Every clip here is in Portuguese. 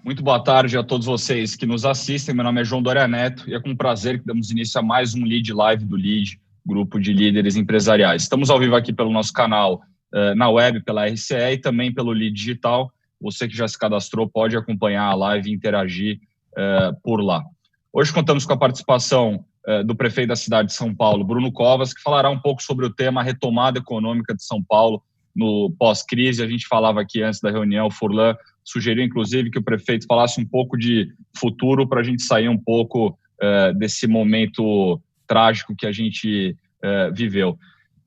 Muito boa tarde a todos vocês que nos assistem. Meu nome é João Doria Neto e é com prazer que damos início a mais um Lead Live do Lead, grupo de líderes empresariais. Estamos ao vivo aqui pelo nosso canal na web, pela RCE e também pelo Lead Digital. Você que já se cadastrou pode acompanhar a live e interagir por lá. Hoje contamos com a participação do prefeito da cidade de São Paulo, Bruno Covas, que falará um pouco sobre o tema retomada econômica de São Paulo no pós-crise. A gente falava aqui antes da reunião, o Furlan sugeriu, inclusive, que o prefeito falasse um pouco de futuro para a gente sair um pouco desse momento trágico que a gente viveu.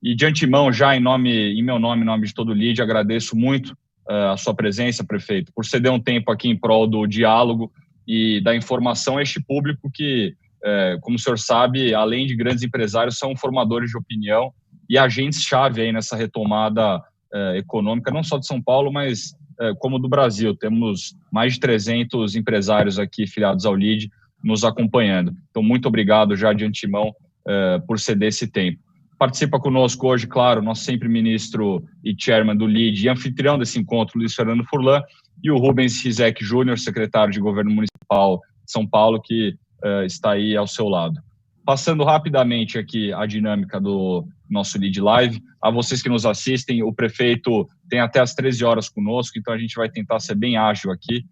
E, de antemão, já em meu nome, em nome de todo o LEAD, agradeço muito a sua presença, prefeito, por ceder um tempo aqui em prol do diálogo e da informação a este público que, como o senhor sabe, além de grandes empresários, são formadores de opinião e agentes-chave aí nessa retomada econômica, não só de São Paulo, mas como do Brasil. Temos mais de 300 empresários aqui filiados ao LEAD nos acompanhando. Então, muito obrigado já de antemão por ceder esse tempo. Participa conosco hoje, claro, nosso sempre ministro e chairman do LEAD e anfitrião desse encontro, Luiz Fernando Furlan, e o Rubens Rizek Júnior, secretário de Governo Municipal de São Paulo, que está aí ao seu lado. Passando rapidamente aqui a dinâmica do nosso Lead Live, a vocês que nos assistem, o prefeito tem até às 13 horas conosco, então a gente vai tentar ser bem ágil aqui.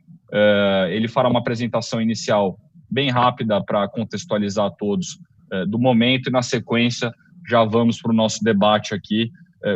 Ele fará uma apresentação inicial bem rápida para contextualizar a todos do momento e, na sequência, já vamos para o nosso debate aqui,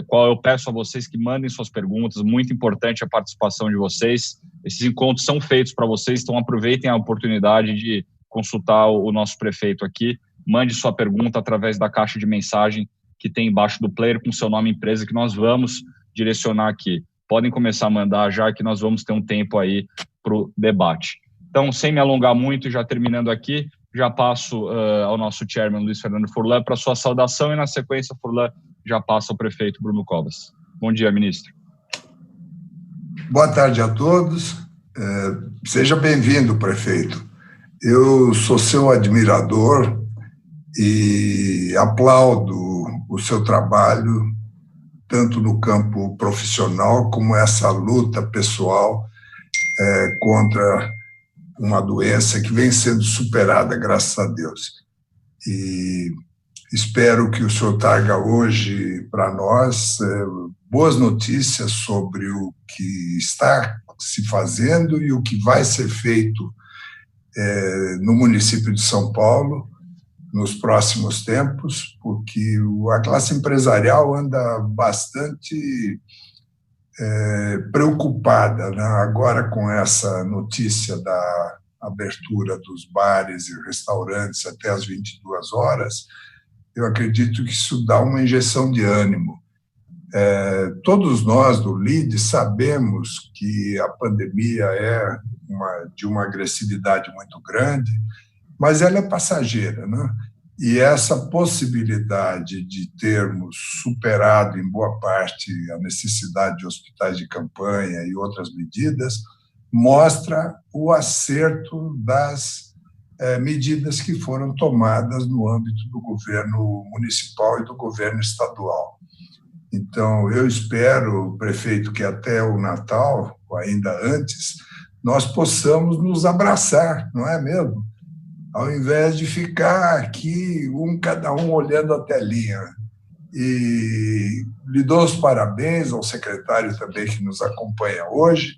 qual eu peço a vocês que mandem suas perguntas, muito importante a participação de vocês. Esses encontros são feitos para vocês, então aproveitem a oportunidade de consultar o nosso prefeito aqui. Mande sua pergunta através da caixa de mensagem que tem embaixo do player com seu nome e empresa que nós vamos direcionar aqui. Podem começar a mandar já que nós vamos ter um tempo aí para o debate. Então, sem me alongar muito, já terminando aqui, já passo ao nosso chairman Luiz Fernando Furlan para sua saudação e, na sequência, Furlan já passa ao prefeito Bruno Covas. Bom dia, ministro. Boa tarde a todos. Seja bem-vindo, prefeito. Eu sou seu admirador e aplaudo o seu trabalho, tanto no campo profissional como essa luta pessoal contra uma doença que vem sendo superada, graças a Deus. E espero que o senhor traga hoje para nós boas notícias sobre o que está se fazendo e o que vai ser feito no município de São Paulo nos próximos tempos, porque a classe empresarial anda bastante preocupada, né? Agora com essa notícia da abertura dos bares e restaurantes até às 22 horas, eu acredito que isso dá uma injeção de ânimo. Todos nós do LEAD sabemos que a pandemia é de uma agressividade muito grande, mas ela é passageira, né? E essa possibilidade de termos superado em boa parte a necessidade de hospitais de campanha e outras medidas mostra o acerto das medidas que foram tomadas no âmbito do governo municipal e do governo estadual. Então, eu espero, prefeito, que até o Natal, ou ainda antes, nós possamos nos abraçar, não é mesmo? Ao invés de ficar aqui, cada um olhando a telinha. E lhe dou os parabéns ao secretário também que nos acompanha hoje,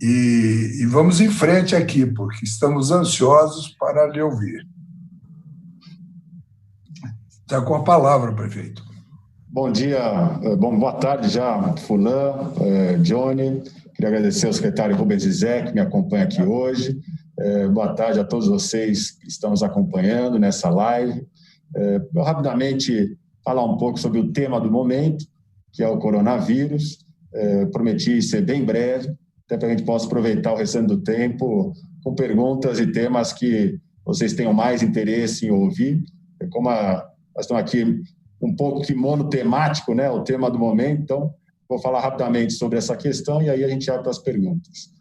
e vamos em frente aqui, porque estamos ansiosos para lhe ouvir. Está com a palavra, prefeito. Bom dia, boa tarde já, Furlan, Johnny. Queria agradecer ao secretário Rubens Rizek, que me acompanha aqui hoje. Boa tarde a todos vocês que estão nos acompanhando nessa live. Vou rapidamente falar um pouco sobre o tema do momento, que é o coronavírus. Prometi ser bem breve, até para que a gente possa aproveitar o restante do tempo com perguntas e temas que vocês tenham mais interesse em ouvir. Como nós estamos aqui um pouco que monotemático, né, o tema do momento, então vou falar rapidamente sobre essa questão e aí a gente abre para as perguntas.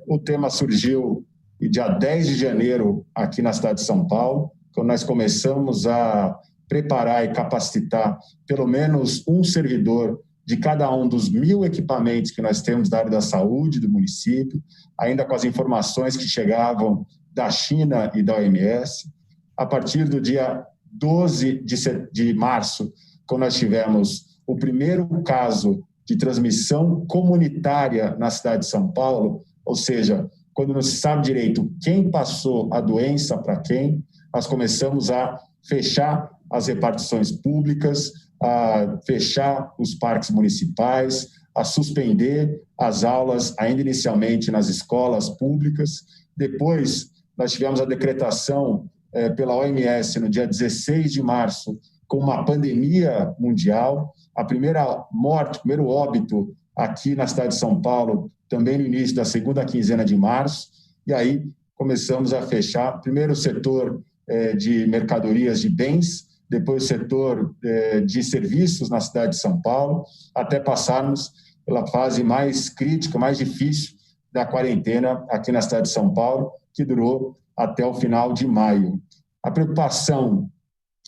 O tema surgiu dia 10 de janeiro aqui na cidade de São Paulo, quando nós começamos a preparar e capacitar pelo menos um servidor de cada um dos 1.000 equipamentos que nós temos da área da saúde do município, ainda com as informações que chegavam da China e da OMS. A partir do dia 12 de março, quando nós tivemos o primeiro caso de transmissão comunitária na cidade de São Paulo, ou seja, quando não se sabe direito quem passou a doença para quem, nós começamos a fechar as repartições públicas, a fechar os parques municipais, a suspender as aulas, ainda inicialmente nas escolas públicas. Depois, nós tivemos a decretação pela OMS no dia 16 de março, com uma pandemia mundial, a primeira morte, o primeiro óbito aqui na cidade de São Paulo, também no início da segunda quinzena de março, e aí começamos a fechar, primeiro o setor de mercadorias de bens, depois o setor de serviços na cidade de São Paulo, até passarmos pela fase mais crítica, mais difícil da quarentena aqui na cidade de São Paulo, que durou até o final de maio. A preocupação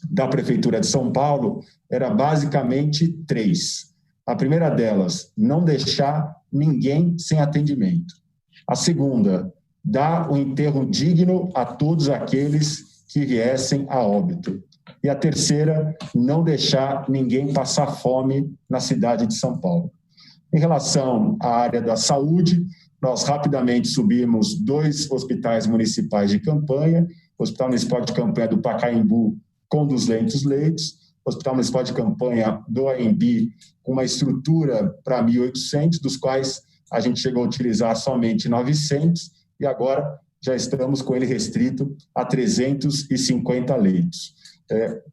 da Prefeitura de São Paulo era basicamente 3. A primeira delas, não deixar ninguém sem atendimento. A segunda, dar um enterro digno a todos aqueles que viessem a óbito. E a terceira, não deixar ninguém passar fome na cidade de São Paulo. Em relação à área da saúde, nós rapidamente subimos 2 hospitais municipais de campanha, o Hospital Municipal de Campanha do Pacaembu com 200 leitos, o Hospital Municipal de Campanha do AMB com uma estrutura para 1.800, dos quais a gente chegou a utilizar somente 900, e agora já estamos com ele restrito a 350 leitos.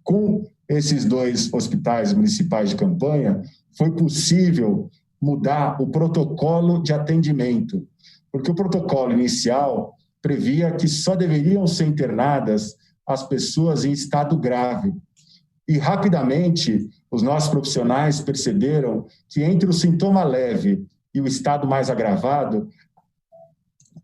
Com esses 2 hospitais municipais de campanha, foi possível mudar o protocolo de atendimento, porque o protocolo inicial previa que só deveriam ser internadas as pessoas em estado grave. E rapidamente, os nossos profissionais perceberam que entre o sintoma leve e o estado mais agravado,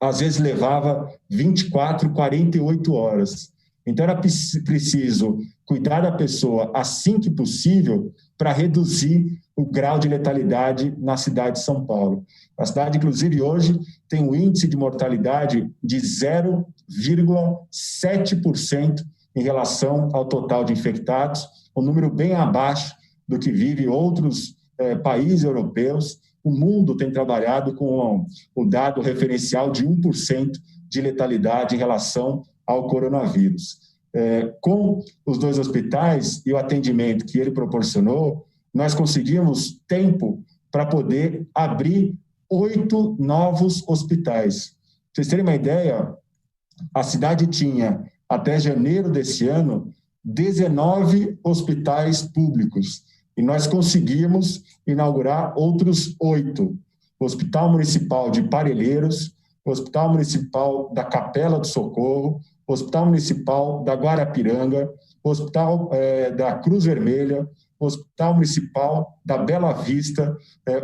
às vezes levava 24, 48 horas. Então, era preciso cuidar da pessoa assim que possível para reduzir o grau de letalidade na cidade de São Paulo. A cidade, inclusive, hoje tem um índice de mortalidade de 0,7% em relação ao total de infectados, um número bem abaixo do que vive outros países europeus. O mundo tem trabalhado com o dado referencial de 1% de letalidade em relação ao coronavírus. Com os 2 hospitais e o atendimento que ele proporcionou, nós conseguimos tempo para poder abrir 8 novos hospitais. Para vocês terem uma ideia, a cidade tinha, até janeiro desse ano, 19 hospitais públicos, e nós conseguimos inaugurar outros 8. O Hospital Municipal de Parelheiros, o Hospital Municipal da Capela do Socorro, o Hospital Municipal da Guarapiranga, o Hospital da Cruz Vermelha, o Hospital Municipal da Bela Vista,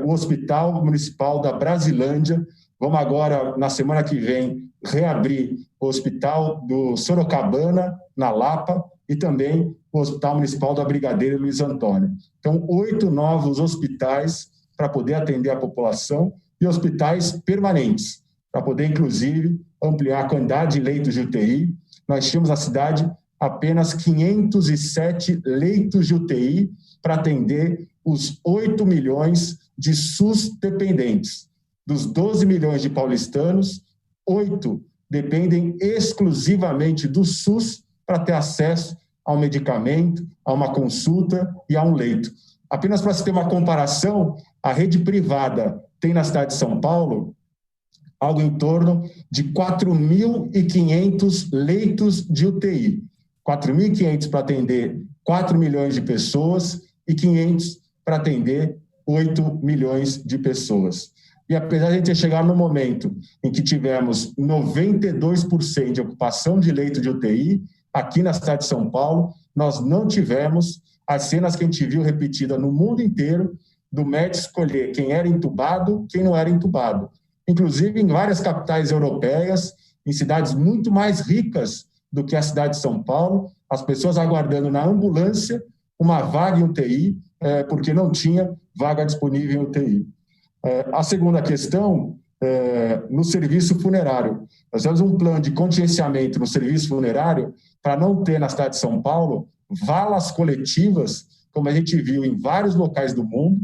o Hospital Municipal da Brasilândia. Vamos agora, na semana que vem, reabrir o Hospital do Sorocabana, na Lapa, e também o Hospital Municipal da Brigadeiro Luiz Antônio. Então, 8 novos hospitais para poder atender a população e hospitais permanentes, para poder, inclusive, ampliar a quantidade de leitos de UTI. Nós tínhamos na cidade apenas 507 leitos de UTI para atender os 8 milhões de SUS dependentes. Dos 12 milhões de paulistanos, 8 dependem exclusivamente do SUS para ter acesso a um medicamento, a uma consulta e a um leito. Apenas para se ter uma comparação, a rede privada tem na cidade de São Paulo algo em torno de 4.500 leitos de UTI. 4.500 para atender 4 milhões de pessoas e 500 para atender 8 milhões de pessoas. E apesar de a gente chegar no momento em que tivemos 92% de ocupação de leito de UTI, aqui na cidade de São Paulo, nós não tivemos as cenas que a gente viu repetidas no mundo inteiro, do médico escolher quem era entubado, quem não era entubado. Inclusive em várias capitais europeias, em cidades muito mais ricas do que a cidade de São Paulo, as pessoas aguardando na ambulância uma vaga em UTI porque não tinha vaga disponível em UTI. A segunda questão, no serviço funerário. Nós temos um plano de contingenciamento no serviço funerário para não ter na cidade de São Paulo valas coletivas, como a gente viu em vários locais do mundo.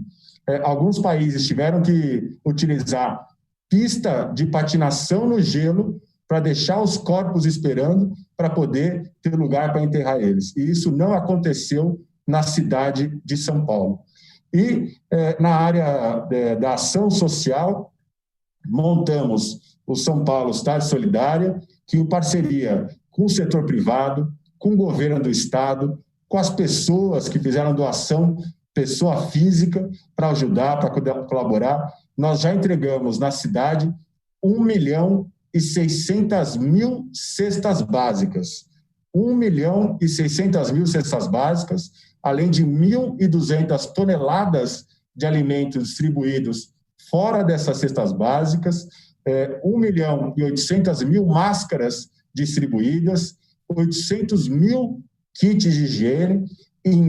Alguns países tiveram que utilizar pista de patinação no gelo para deixar os corpos esperando para poder ter lugar para enterrar eles. E isso não aconteceu na cidade de São Paulo. E na área da ação social, montamos o São Paulo Cidade Solidária, que em parceria com o setor privado, com o governo do estado, com as pessoas que fizeram doação, pessoa física, para ajudar, para colaborar, nós já entregamos na cidade 1.600.000 cestas básicas. 1.600.000 cestas básicas, além de 1.200 toneladas de alimentos distribuídos fora dessas cestas básicas, 1.800.000 máscaras distribuídas, 800.000 kits de higiene em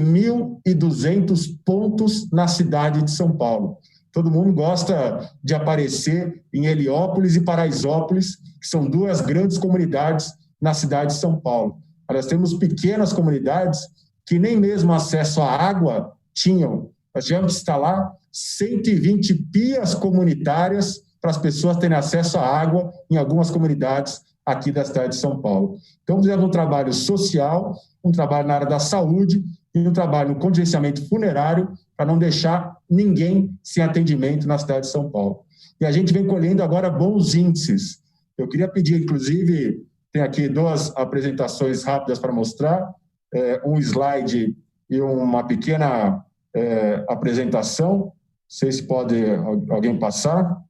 1.200 pontos na cidade de São Paulo. Todo mundo gosta de aparecer em Heliópolis e Paraisópolis, que são duas grandes comunidades na cidade de São Paulo. Nós temos pequenas comunidades que nem mesmo acesso à água tinham. Nós tivemos que instalar 120 pias comunitárias para as pessoas terem acesso à água em algumas comunidades aqui da cidade de São Paulo. Então, fizemos um trabalho social, um trabalho na área da saúde e um trabalho no contingenciamento funerário para não deixar ninguém sem atendimento na cidade de São Paulo. E a gente vem colhendo agora bons índices. Eu queria pedir, inclusive, tem aqui duas apresentações rápidas para mostrar, um slide e uma pequena apresentação. Não sei se pode alguém passar.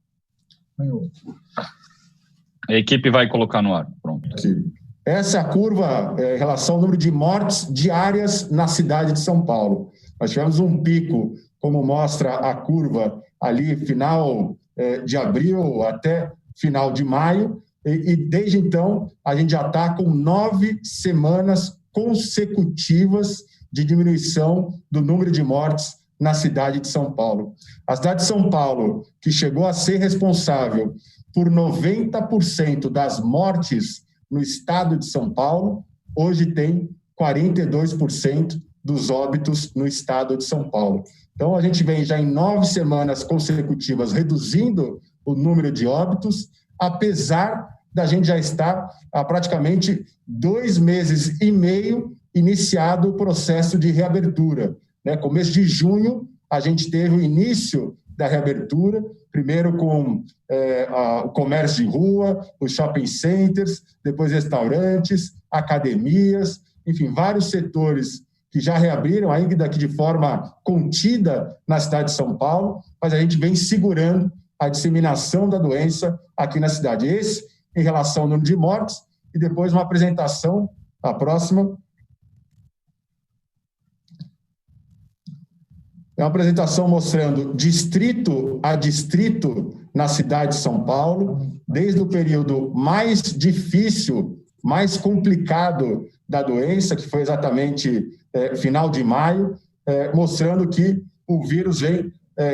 A equipe vai colocar no ar. Pronto. Aqui. Essa é a curva em relação ao número de mortes diárias na cidade de São Paulo. Nós tivemos um pico, como mostra a curva ali, final de abril até final de maio, e desde então a gente já está com 9 semanas consecutivas de diminuição do número de mortes na cidade de São Paulo. A cidade de São Paulo, que chegou a ser responsável por 90% das mortes no estado de São Paulo, hoje tem 42% dos óbitos no estado de São Paulo. Então, a gente vem já em 9 semanas consecutivas reduzindo o número de óbitos, apesar da gente já estar há praticamente 2 meses e meio iniciado o processo de reabertura. Começo de junho, a gente teve o início da reabertura, primeiro com o comércio de rua, os shopping centers, depois restaurantes, academias, enfim, vários setores que já reabriram, ainda aqui de forma contida na cidade de São Paulo, mas a gente vem segurando a disseminação da doença aqui na cidade. Esse em relação ao número de mortes, e depois uma apresentação, a próxima. É uma apresentação mostrando distrito a distrito na cidade de São Paulo, desde o período mais difícil, mais complicado da doença, que foi exatamente final de maio, mostrando que o vírus vem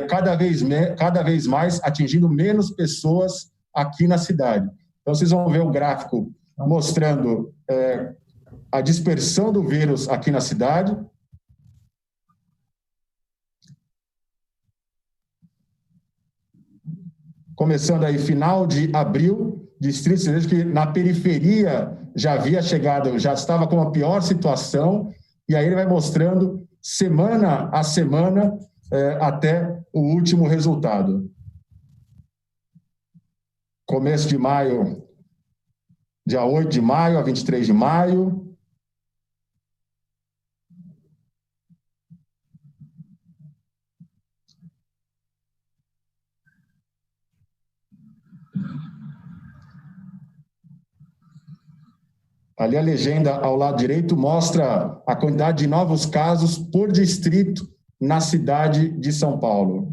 cada vez mais atingindo menos pessoas aqui na cidade. Então, vocês vão ver um gráfico mostrando a dispersão do vírus aqui na cidade. Começando aí final de abril, Distrito Sertanejo, que na periferia já havia chegado, já estava com a pior situação, e aí ele vai mostrando semana a semana até o último resultado. Começo de maio, dia 8 de maio a 23 de maio. Ali a legenda ao lado direito mostra a quantidade de novos casos por distrito na cidade de São Paulo.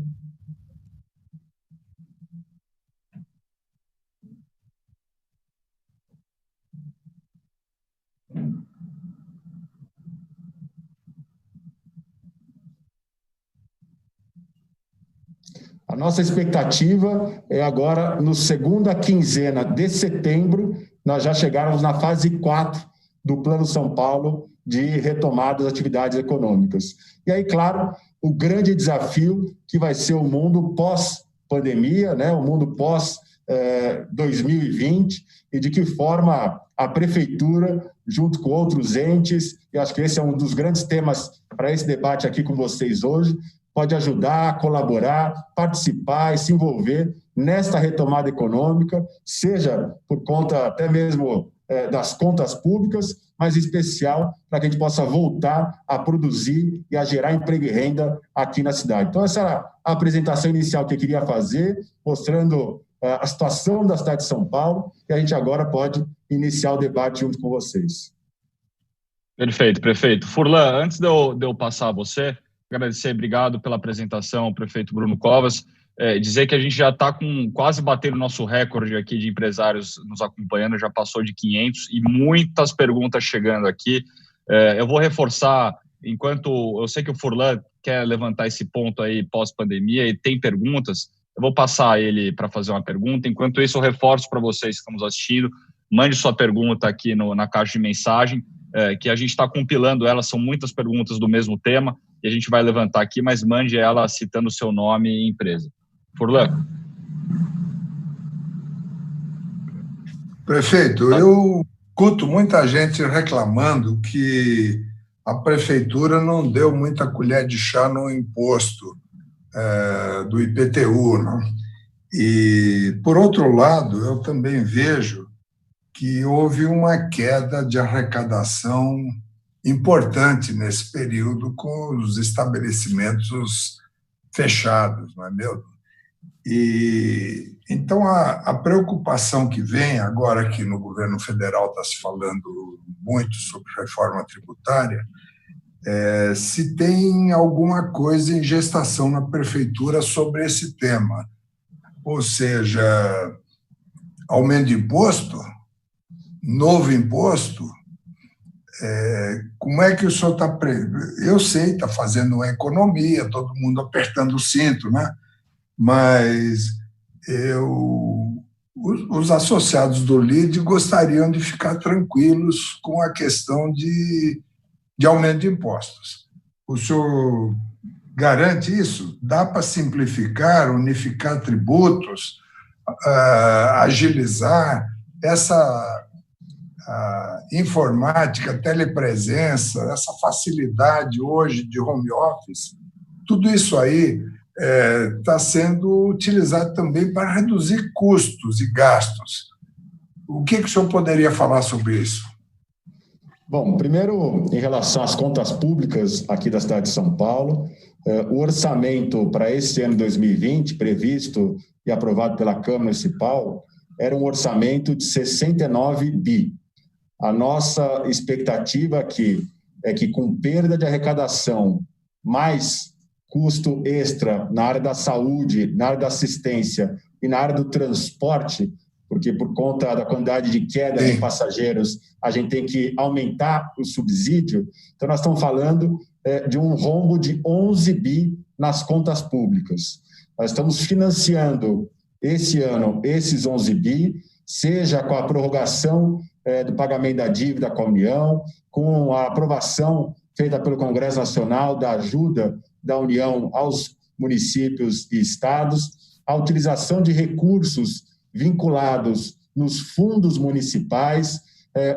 A nossa expectativa é agora, no segunda quinzena de setembro, nós já chegarmos na fase 4 do Plano São Paulo de retomada das atividades econômicas. E aí, claro, o grande desafio que vai ser o mundo pós-pandemia, né, o mundo pós-2020, e de que forma a Prefeitura, junto com outros entes, e acho que esse é um dos grandes temas para esse debate aqui com vocês hoje, pode ajudar, colaborar, participar e se envolver nesta retomada econômica, seja por conta até mesmo das contas públicas, mas em especial para que a gente possa voltar a produzir e a gerar emprego e renda aqui na cidade. Então, essa era a apresentação inicial que eu queria fazer, mostrando a situação da cidade de São Paulo, e a gente agora pode iniciar o debate junto com vocês. Perfeito, prefeito. Furlan, antes de eu passar a você, agradecer, obrigado pela apresentação ao prefeito Bruno Covas, dizer que a gente já está quase batendo o nosso recorde aqui de empresários nos acompanhando, já passou de 500 e muitas perguntas chegando aqui. Eu vou reforçar, enquanto eu sei que o Furlan quer levantar esse ponto aí pós-pandemia e tem perguntas, eu vou passar ele para fazer uma pergunta. Enquanto isso, eu reforço para vocês que estão nos assistindo, mande sua pergunta aqui na caixa de mensagem, que a gente está compilando ela, são muitas perguntas do mesmo tema, e a gente vai levantar aqui, mas mande ela citando o seu nome e empresa. Furlan. Prefeito, eu escuto muita gente reclamando que a Prefeitura não deu muita colher de chá no imposto do IPTU, não? E, por outro lado, eu também vejo que houve uma queda de arrecadação importante nesse período com os estabelecimentos fechados, não é mesmo? E então a preocupação que vem agora que no governo federal está se falando muito sobre reforma tributária, se tem alguma coisa em gestação na prefeitura sobre esse tema, ou seja, aumento de imposto, novo imposto. Como é que o senhor está... Eu sei, está fazendo uma economia, todo mundo apertando o cinto, né? Mas os associados do LIDE gostariam de ficar tranquilos com a questão de aumento de impostos. O senhor garante isso? Dá para simplificar, unificar tributos, agilizar essa informática, telepresença, essa facilidade hoje de home office? Tudo isso aí está sendo utilizado também para reduzir custos e gastos. O que o senhor poderia falar sobre isso? Bom, primeiro, em relação às contas públicas aqui da cidade de São Paulo, o orçamento para esse ano 2020, previsto e aprovado pela Câmara Municipal, era um orçamento de 69 bi. A nossa expectativa aqui é que, com perda de arrecadação, mais custo extra na área da saúde, na área da assistência e na área do transporte, porque por conta da quantidade de queda de passageiros, a gente tem que aumentar o subsídio. Então, nós estamos falando de um rombo de 11 bi nas contas públicas. Nós estamos financiando esse ano esses 11 bi, seja com a prorrogação do pagamento da dívida com a União, com a aprovação feita pelo Congresso Nacional da ajuda da União aos municípios e estados, a utilização de recursos vinculados nos fundos municipais,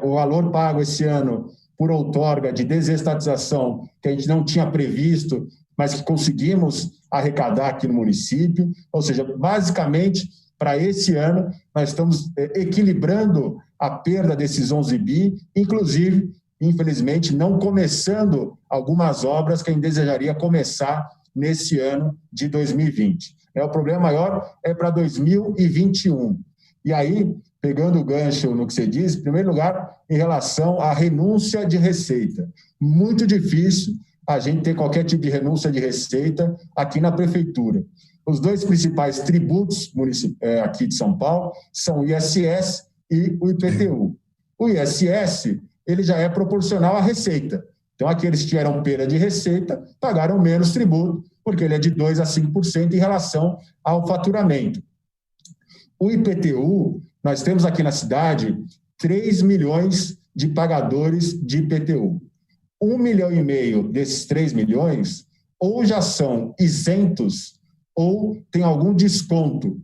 o valor pago esse ano por outorga de desestatização, que a gente não tinha previsto, mas que conseguimos arrecadar aqui no município. Ou seja, basicamente, para esse ano, nós estamos equilibrando a perda desses 11 bi, inclusive, infelizmente, não começando algumas obras que a gente desejaria começar nesse ano de 2020. O problema maior é para 2021. E aí, pegando o gancho no que você diz, em primeiro lugar, em relação à renúncia de receita. Muito difícil a gente ter qualquer tipo de renúncia de receita aqui na prefeitura. Os dois principais tributos aqui de São Paulo são o ISS e o IPTU. O ISS, ele já é proporcional à receita. Então, aqueles que tiveram perda de receita pagaram menos tributo, porque ele é de 2% a 5% em relação ao faturamento. O IPTU, nós temos aqui na cidade 3 milhões de pagadores de IPTU. 1,5 milhão desses 3 milhões ou já são isentos ou tem algum desconto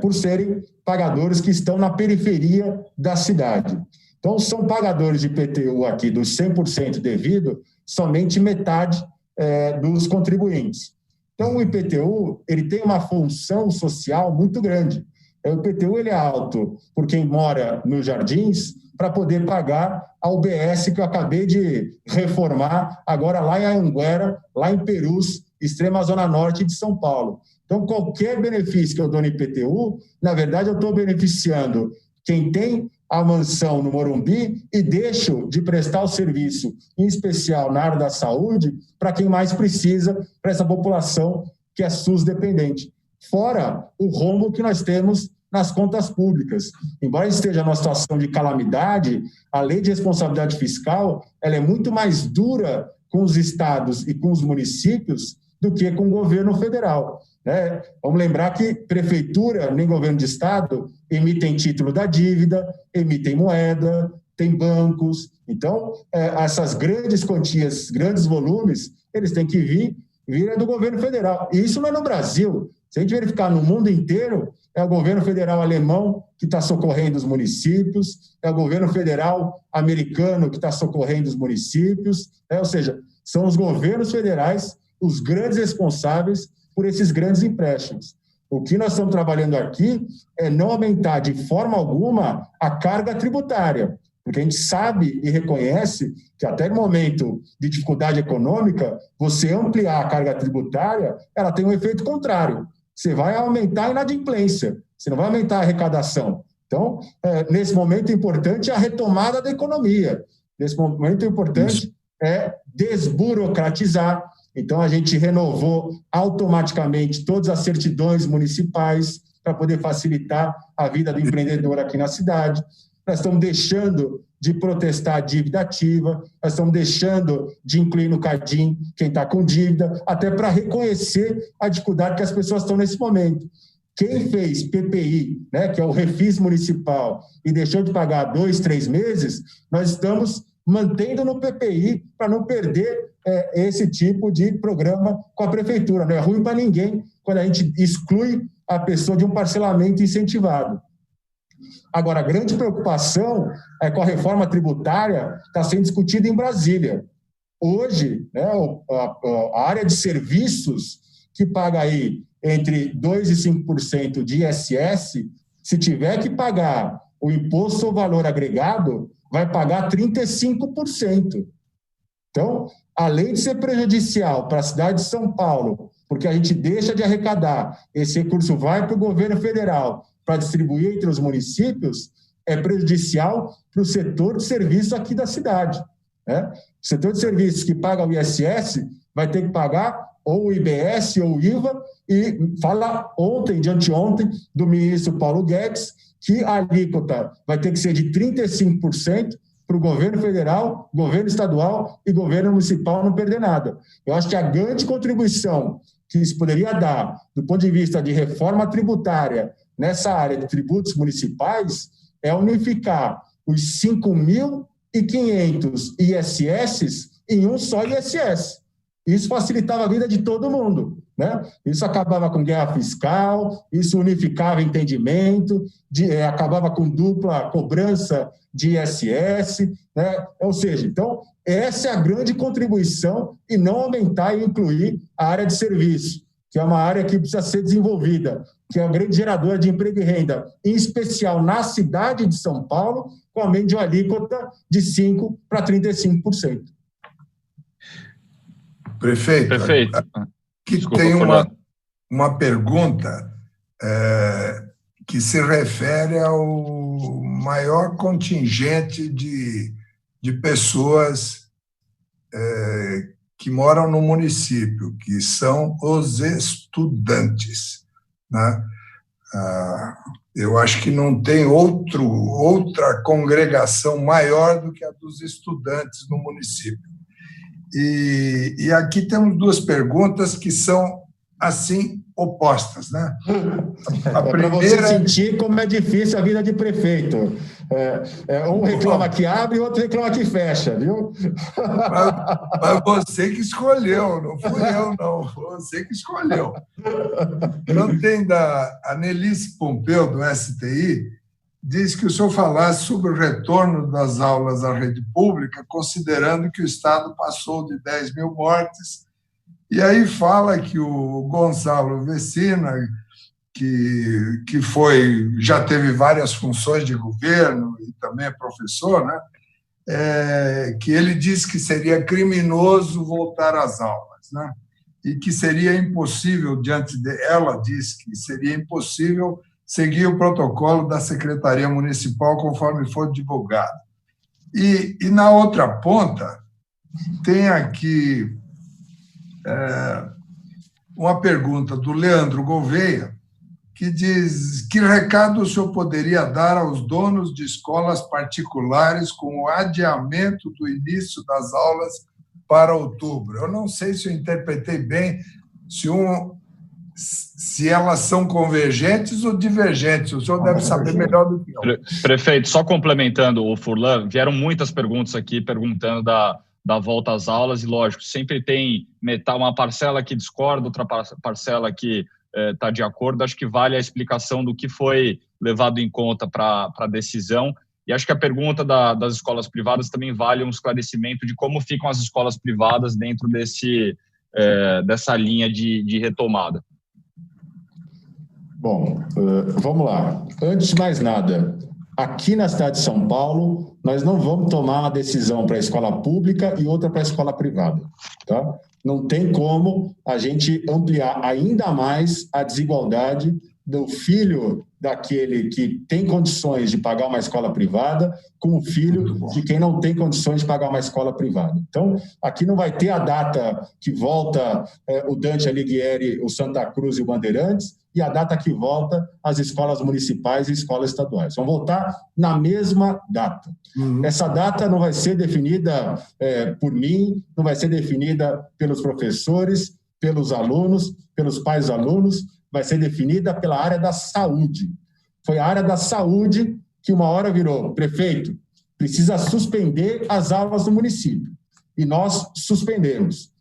por serem pagadores que estão na periferia da cidade. Então, são pagadores de IPTU aqui dos 100% devido, somente metade dos contribuintes. Então, o IPTU ele tem uma função social muito grande. O IPTU ele é alto por quem mora nos Jardins para poder pagar a UBS que eu acabei de reformar agora lá em Anhanguera, lá em Perus, extrema zona norte de São Paulo. Então, qualquer benefício que eu dou no IPTU, na verdade, eu estou beneficiando quem tem a mansão no Morumbi e deixo de prestar o serviço, em especial na área da saúde, para quem mais precisa, para essa população que é SUS dependente. Fora o rombo que nós temos nas contas públicas. Embora esteja numa situação de calamidade, a lei de responsabilidade fiscal ela é muito mais dura com os estados e com os municípios do que com o governo federal. Vamos lembrar que prefeitura nem governo de estado emitem título da dívida, emitem moeda, tem bancos. Então, essas grandes quantias, grandes volumes, eles têm que vir do governo federal. E isso não é no Brasil. Se a gente verificar no mundo inteiro, é o governo federal alemão que está socorrendo os municípios, é o governo federal americano que está socorrendo os municípios, ou seja, são os governos federais os grandes responsáveis por esses grandes empréstimos. O que nós estamos trabalhando aqui é não aumentar de forma alguma a carga tributária, porque a gente sabe e reconhece que até no momento de dificuldade econômica, você ampliar a carga tributária, ela tem um efeito contrário. Você vai aumentar a inadimplência, você não vai aumentar a arrecadação. Então, nesse momento importante é a retomada da economia. Nesse momento importante é desburocratizar. Então, a gente renovou automaticamente todas as certidões municipais para poder facilitar a vida do empreendedor aqui na cidade. Nós estamos deixando de protestar a dívida ativa, nós estamos deixando de incluir no CADIM quem está com dívida, até para reconhecer a dificuldade que as pessoas estão nesse momento. Quem fez PPI, que é o refis municipal, e deixou de pagar 2, 3 meses, nós estamos mantendo no PPI para não perder esse tipo de programa com a prefeitura. Não é ruim para ninguém quando a gente exclui a pessoa de um parcelamento incentivado. Agora, a grande preocupação é com a reforma tributária que está sendo discutida em Brasília. Hoje, a área de serviços, que paga aí entre 2% e 5% de ISS, se tiver que pagar o imposto ao valor agregado, vai pagar 35%. Então, além de ser prejudicial para a cidade de São Paulo, porque a gente deixa de arrecadar, esse recurso vai para o governo federal para distribuir entre os municípios, é prejudicial para o setor de serviço aqui da cidade. O setor de serviços que paga o ISS vai ter que pagar ou o IBS ou o IVA, e fala ontem, de anteontem, do ministro Paulo Guedes, que a alíquota vai ter que ser de 35% para o governo federal, governo estadual e governo municipal não perder nada. Eu acho que a grande contribuição que isso poderia dar, do ponto de vista de reforma tributária, nessa área de tributos municipais, é unificar os 5.500 ISS em um só ISS. Isso facilitava a vida de todo mundo. Isso acabava com guerra fiscal, isso unificava entendimento, acabava com dupla cobrança de ISS, Ou seja, então, essa é a grande contribuição e não aumentar e incluir a área de serviço, que é uma área que precisa ser desenvolvida, que é uma grande geradora de emprego e renda, em especial na cidade de São Paulo, com aumento de uma alíquota de 5% para 35%. Prefeito, aqui tem uma pergunta que se refere ao maior contingente de pessoas que moram no município, que são os estudantes. Eu acho que não tem outra congregação maior do que a dos estudantes no município. E aqui temos duas perguntas que são, assim, opostas, né? A primeira... Para você sentir como é difícil a vida de prefeito. Um reclama que abre e outro reclama que fecha, viu? Mas você que escolheu, não fui eu, não. Você que escolheu. Então, tem a Nelise Pompeu, do STI, diz que o senhor falasse sobre o retorno das aulas à rede pública, considerando que o Estado passou de 10 mil mortes. E aí fala que o Gonçalo Vecina, que já teve várias funções de governo e também é professor, né? Que ele diz que seria criminoso voltar às aulas, né? E que seria impossível, ela diz que seria impossível seguir o protocolo da Secretaria Municipal conforme for divulgado. E na outra ponta, tem aqui uma pergunta do Leandro Gouveia, que diz: que recado o senhor poderia dar aos donos de escolas particulares com o adiamento do início das aulas para outubro? Eu não sei se eu interpretei bem, se elas são convergentes ou divergentes. O senhor deve saber melhor do que eu. Prefeito, só complementando o Furlan, vieram muitas perguntas aqui perguntando da volta às aulas, e lógico, sempre tem uma parcela que discorda, outra parcela que está de acordo. Acho que vale a explicação do que foi levado em conta para a decisão, e acho que a pergunta das escolas privadas também vale um esclarecimento de como ficam as escolas privadas dentro dessa linha de retomada. Bom, vamos lá. Antes de mais nada, aqui na cidade de São Paulo, nós não vamos tomar uma decisão para a escola pública e outra para a escola privada, tá? Não tem como a gente ampliar ainda mais a desigualdade do filho daquele que tem condições de pagar uma escola privada com o filho de quem não tem condições de pagar uma escola privada. Então, aqui não vai ter a data que volta o Dante Alighieri, o Santa Cruz e o Bandeirantes, e a data que volta as escolas municipais e escolas estaduais. Vão voltar na mesma data. Essa data não vai ser definida por mim, não vai ser definida pelos professores, pelos alunos, pelos pais dos alunos, vai ser definida pela área da saúde. Foi a área da saúde que uma hora virou: prefeito, precisa suspender as aulas do município. E nós suspendemos.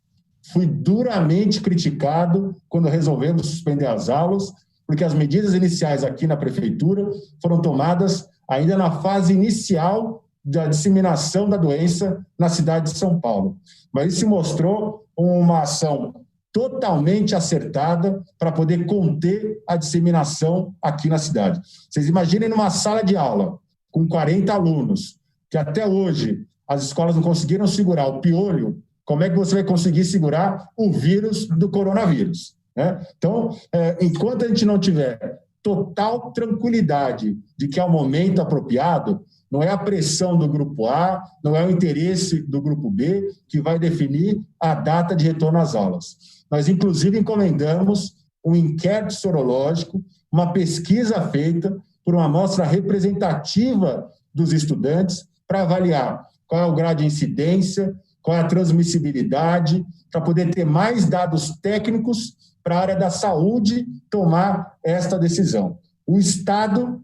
Fui duramente criticado quando resolvemos suspender as aulas, porque as medidas iniciais aqui na prefeitura foram tomadas ainda na fase inicial da disseminação da doença na cidade de São Paulo. Mas isso mostrou uma ação totalmente acertada para poder conter a disseminação aqui na cidade. Vocês imaginem numa sala de aula com 40 alunos, que até hoje as escolas não conseguiram segurar o piolho, como é que você vai conseguir segurar o vírus do coronavírus, né? Então, enquanto a gente não tiver total tranquilidade de que é o momento apropriado, não é a pressão do grupo A, não é o interesse do grupo B que vai definir a data de retorno às aulas. Nós, inclusive, encomendamos um inquérito sorológico, uma pesquisa feita por uma amostra representativa dos estudantes para avaliar qual é o grau de incidência, qual é a transmissibilidade, para poder ter mais dados técnicos para a área da saúde tomar esta decisão. O Estado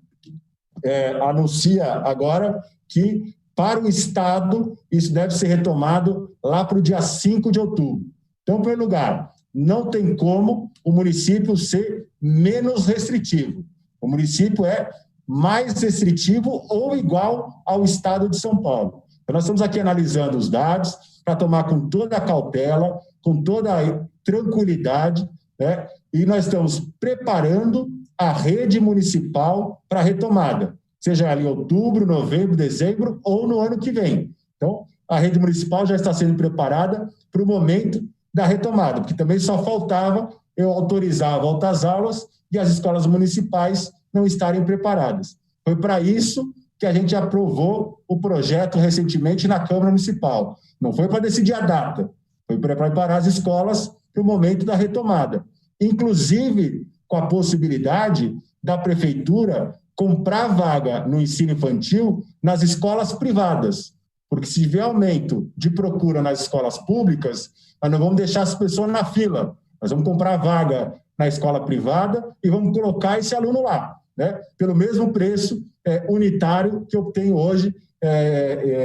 anuncia agora que, para o Estado, isso deve ser retomado lá para o dia 5 de outubro. Então, em primeiro lugar, não tem como o município ser menos restritivo. O município é mais restritivo ou igual ao Estado de São Paulo. Então, nós estamos aqui analisando os dados para tomar com toda a cautela, com toda a tranquilidade, né? E nós estamos preparando a rede municipal para a retomada, seja ali em outubro, novembro, dezembro ou no ano que vem. Então, a rede municipal já está sendo preparada para o momento da retomada, porque também só faltava eu autorizar a volta às aulas e as escolas municipais não estarem preparadas. Foi para isso que a gente aprovou o projeto recentemente na Câmara Municipal. Não foi para decidir a data, foi para preparar as escolas para o momento da retomada. Inclusive, com a possibilidade da Prefeitura comprar vaga no ensino infantil nas escolas privadas, porque se tiver aumento de procura nas escolas públicas, nós não vamos deixar as pessoas na fila. Nós vamos comprar vaga na escola privada e vamos colocar esse aluno lá, né? Pelo mesmo preço unitário que eu tenho hoje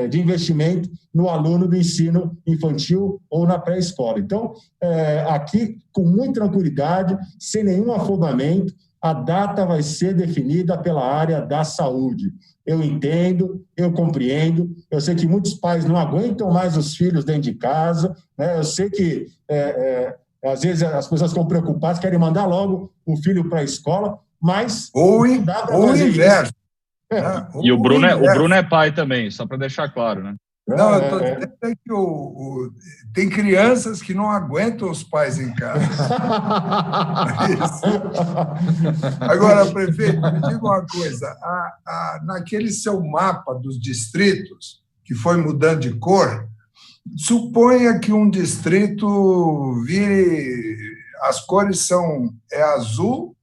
de investimento no aluno do ensino infantil ou na pré-escola. Então, aqui, com muita tranquilidade, sem nenhum afobamento, a data vai ser definida pela área da saúde. Eu entendo, eu compreendo, eu sei que muitos pais não aguentam mais os filhos dentro de casa, né? Eu sei que, às vezes, as pessoas ficam preocupadas, querem mandar logo o filho para a escola, mas... Ou o inverso. E o Bruno é pai também, só para deixar claro, né? Não, eu estou dizendo que tem crianças que não aguentam os pais em casa. Agora, prefeito, me diga uma coisa. Naquele seu mapa dos distritos, que foi mudando de cor, suponha que um distrito vire... As cores são azul,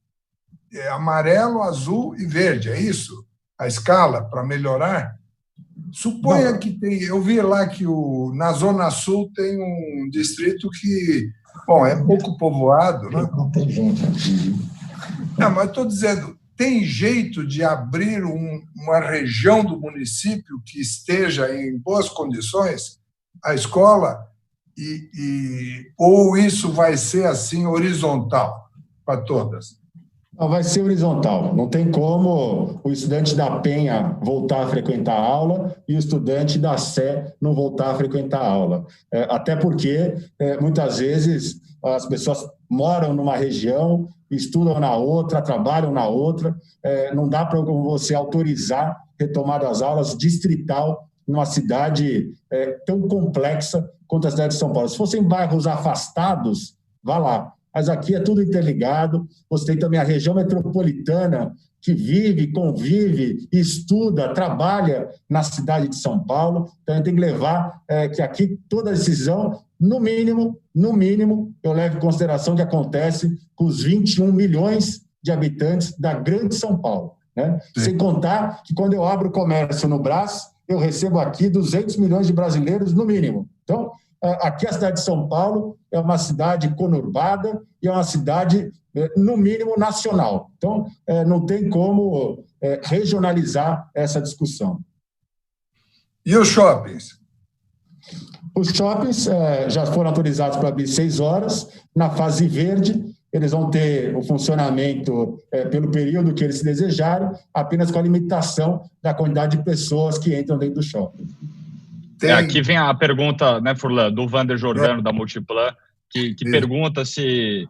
amarelo, azul e verde, é isso? A escala para melhorar? Suponha que tem... Eu vi lá que na Zona Sul tem um distrito que, bom, é pouco povoado, né? Não tem gente aqui. Não, mas estou dizendo, tem jeito de abrir uma região do município que esteja em boas condições, a escola, ou isso vai ser assim horizontal para todas? Não, vai ser horizontal. Não tem como o estudante da Penha voltar a frequentar a aula e o estudante da Sé não voltar a frequentar a aula. Até porque, muitas vezes, as pessoas moram numa região, estudam na outra, trabalham na outra. Não dá para você autorizar retomada das aulas distrital numa cidade tão complexa quanto a cidade de São Paulo. Se fossem bairros afastados, vá lá. Mas aqui é tudo interligado. Você tem também a região metropolitana que vive, convive, estuda, trabalha na cidade de São Paulo. Então, a gente tem que levar que aqui toda decisão, no mínimo, eu levo em consideração o que acontece com os 21 milhões de habitantes da grande São Paulo, né? Sem contar que quando eu abro comércio no Brás, eu recebo aqui 200 milhões de brasileiros, no mínimo. Então, aqui a cidade de São Paulo é uma cidade conurbada e é uma cidade, no mínimo, nacional. Então, não tem como regionalizar essa discussão. E os shoppings? Os shoppings já foram autorizados para abrir 6 horas. Na fase verde, eles vão ter o funcionamento pelo período que eles desejarem, apenas com a limitação da quantidade de pessoas que entram dentro do shopping. Aqui vem a pergunta, né, Furlan, do Wander Jordano, da Multiplan, que pergunta se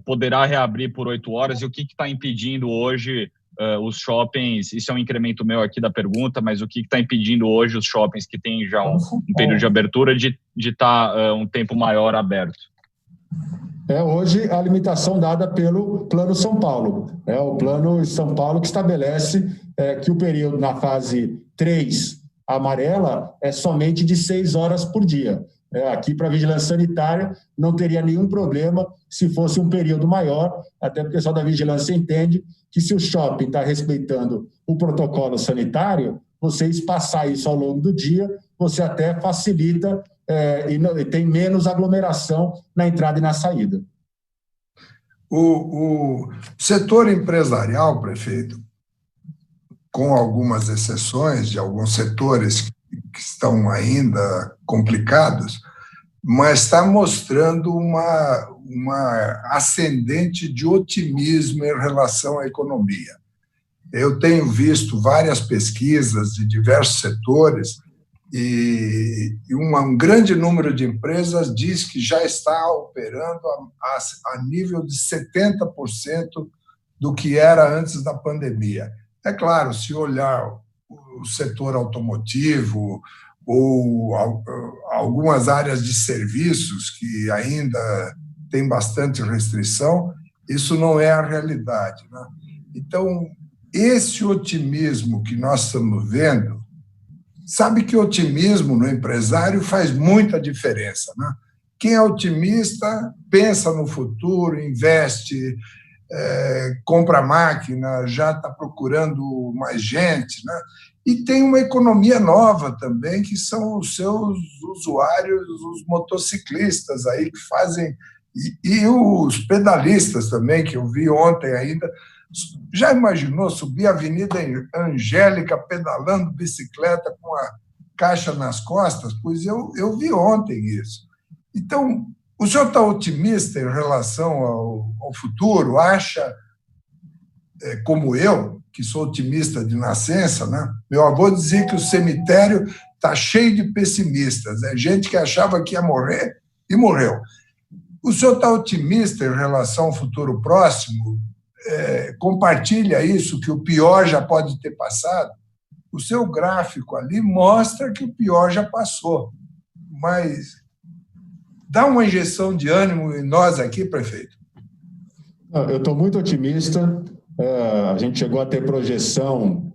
poderá reabrir por 8 horas e o que está impedindo hoje os shoppings, isso é um incremento meu aqui da pergunta, mas o que está impedindo hoje os shoppings que têm já um período de abertura de estar um tempo maior aberto? Hoje a limitação dada pelo Plano São Paulo. O Plano São Paulo que estabelece que o período na fase 3 amarela é somente de 6 horas por dia. Aqui, para a vigilância sanitária, não teria nenhum problema se fosse um período maior, até porque o pessoal da vigilância entende que se o shopping está respeitando o protocolo sanitário, você espaçar isso ao longo do dia, você até facilita e tem menos aglomeração na entrada e na saída. O setor empresarial, prefeito, com algumas exceções de alguns setores que estão ainda complicados, mas está mostrando uma ascendente de otimismo em relação à economia. Eu tenho visto várias pesquisas de diversos setores e um grande número de empresas diz que já está operando a nível de 70% do que era antes da pandemia. É claro, se olhar o setor automotivo ou algumas áreas de serviços que ainda tem bastante restrição, isso não é a realidade, né? Então, esse otimismo que nós estamos vendo, sabe que otimismo no empresário faz muita diferença, né? Quem é otimista pensa no futuro, investe, compra máquina, já está procurando mais gente, né? E tem uma economia nova também, que são os seus usuários, os motociclistas aí que fazem, e os pedalistas também, que eu vi ontem ainda. Já imaginou subir a Avenida Angélica pedalando bicicleta com a caixa nas costas? Pois eu vi ontem isso. Então, o senhor está otimista em relação ao futuro? Acha, como eu, que sou otimista de nascença, né? Meu avô dizia que o cemitério está cheio de pessimistas, gente que achava que ia morrer e morreu. O senhor está otimista em relação ao futuro próximo? Compartilha isso, que o pior já pode ter passado? O seu gráfico ali mostra que o pior já passou, mas dá uma injeção de ânimo em nós aqui, prefeito. Eu estou muito otimista. A gente chegou a ter projeção,